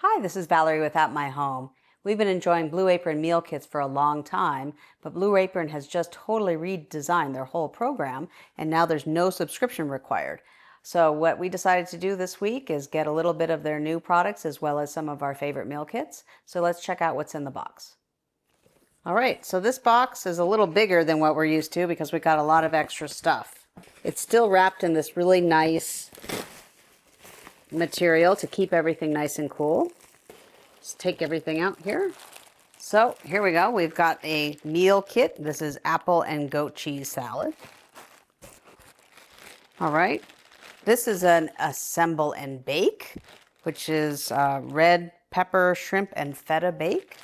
Hi, this is Valerie with At My Home. We've been enjoying Blue Apron meal kits for a long time, but Blue Apron has just totally redesigned their whole program, and now there's no subscription required. So what we decided to do this week is get a little bit of their new products as well as some of our favorite meal kits. So let's check out what's in the box. All right, so this box is a little bigger than what we're used to because we got a lot of extra stuff. It's still wrapped in this really nice material to keep everything nice and cool. Let's take everything out here. So here we go. We've got a meal kit. This is apple and goat cheese salad. All right. This is an assemble and bake, which is red pepper, shrimp, and feta bake.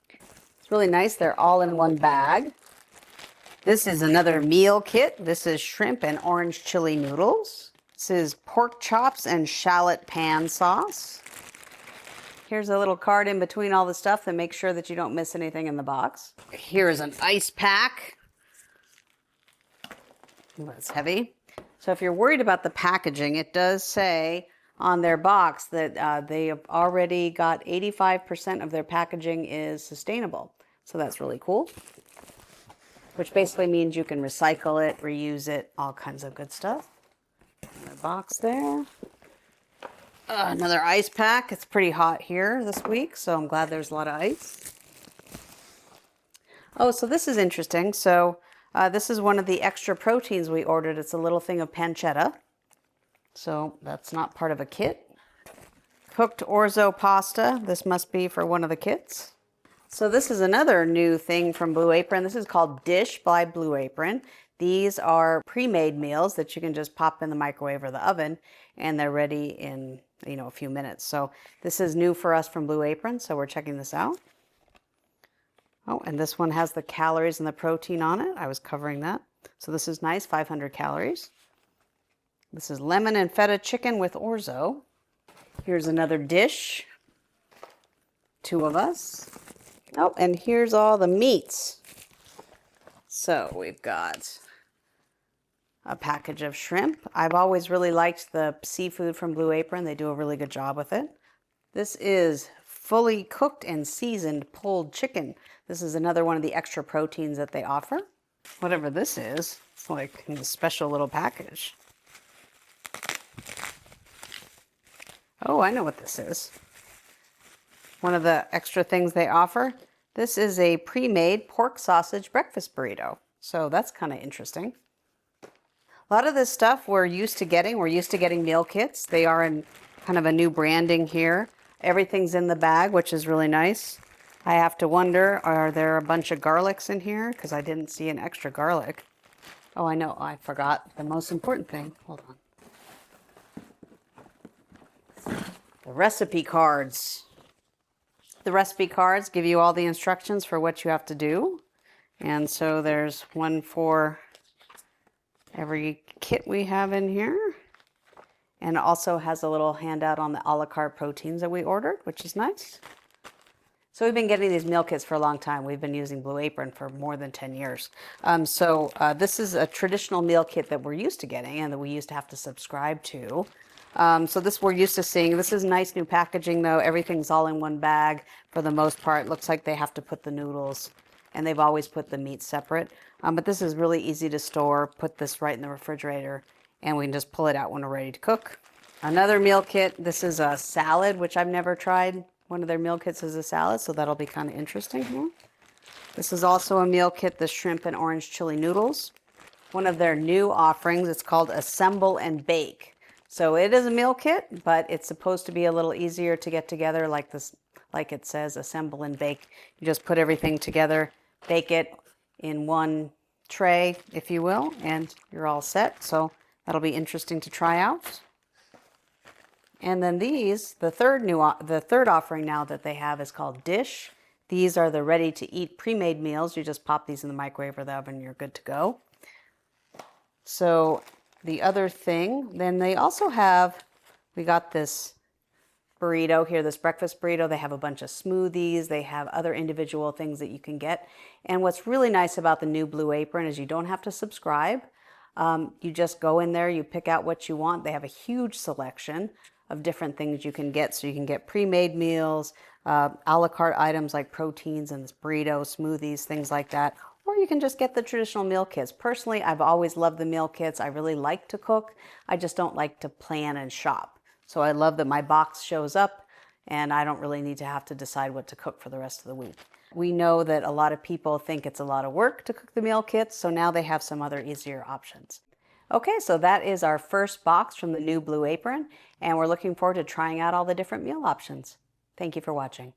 It's really nice. They're all in one bag. This is another meal kit. This is shrimp and orange chili noodles. This is pork chops and shallot pan sauce. Here's a little card in between all the stuff that makes sure that you don't miss anything in the box. Here's an ice pack. That's heavy. So if you're worried about the packaging, it does say on their box that they have already got 85% of their packaging is sustainable. So that's really cool. Which basically means you can recycle it, reuse it, all kinds of good stuff. Another box there. Another ice pack. It's pretty hot here this week, so I'm glad there's a lot of ice. Oh, so this is interesting. So this is one of the extra proteins we ordered. It's a little thing of pancetta. So that's not part of a kit. Cooked orzo pasta. This must be for one of the kits. So this is another new thing from Blue Apron. This is called Dish by Blue Apron. These are pre-made meals that you can just pop in the microwave or the oven, and they're ready in a few minutes. So this is new for us from Blue Apron, so we're checking this out. Oh, and this one has the calories and the protein on it. I was covering that. So this is nice, 500 calories. This is lemon and feta chicken with orzo. Here's another dish. 2 of us. Oh, and here's all the meats. So we've got a package of shrimp. I've always really liked the seafood from Blue Apron. They do a really good job with it. This is fully cooked and seasoned pulled chicken. This is another one of the extra proteins that they offer. Whatever this is, it's like in a special little package. Oh, I know what this is. One of the extra things they offer. This is a pre-made pork sausage breakfast burrito. So that's kind of interesting. A lot of this stuff we're used to getting. We're used to getting meal kits. They are in kind of a new branding here. Everything's in the bag, which is really nice. I have to wonder, are there a bunch of garlics in here? Because I didn't see an extra garlic. Oh, I know. I forgot the most important thing. Hold on. The recipe cards. The recipe cards give you all the instructions for what you have to do. And so there's one for every kit we have in here. And it also has a little handout on the a la carte proteins that we ordered, which is nice. So we've been getting these meal kits for a long time. We've been using Blue Apron for more than 10 years. This is a traditional meal kit that we're used to getting and that we used to have to subscribe to. So this we're used to seeing. This is nice new packaging though. Everything's all in one bag for the most part. Looks like they have to put the noodles, and they've always put the meat separate. But this is really easy to store. Put this right in the refrigerator and we can just pull it out when we're ready to cook. Another meal kit. This is a salad, which I've never tried. One of their meal kits is a salad, so that'll be kind of interesting here. This is also a meal kit, the shrimp and orange chili noodles. One of their new offerings, it's called Assemble and Bake. So it is a meal kit, but it's supposed to be a little easier to get together like this, like it says, assemble and bake. You just put everything together, bake it in one tray, if you will, and you're all set. So that'll be interesting to try out. And then these, the third offering now that they have is called Dish. These are the ready-to-eat pre-made meals. You just pop these in the microwave or the oven, you're good to go. So the other thing, then they also have, we got this burrito here, this breakfast burrito. They have a bunch of smoothies. They have other individual things that you can get. And what's really nice about the new Blue Apron is you don't have to subscribe. You just go in there, you pick out what you want. They have a huge selection. of different things you can get. So you can get pre-made meals, a la carte items like proteins and burritos, smoothies, things like that. Or you can just get the traditional meal kits. Personally, I've always loved the meal kits. I really like to cook. I just don't like to plan and shop. So I love that my box shows up and I don't really need to have to decide what to cook for the rest of the week. We know that a lot of people think it's a lot of work to cook the meal kits, so now they have some other easier options. Okay, so that is our first box from the new Blue Apron, and we're looking forward to trying out all the different meal options. Thank you for watching.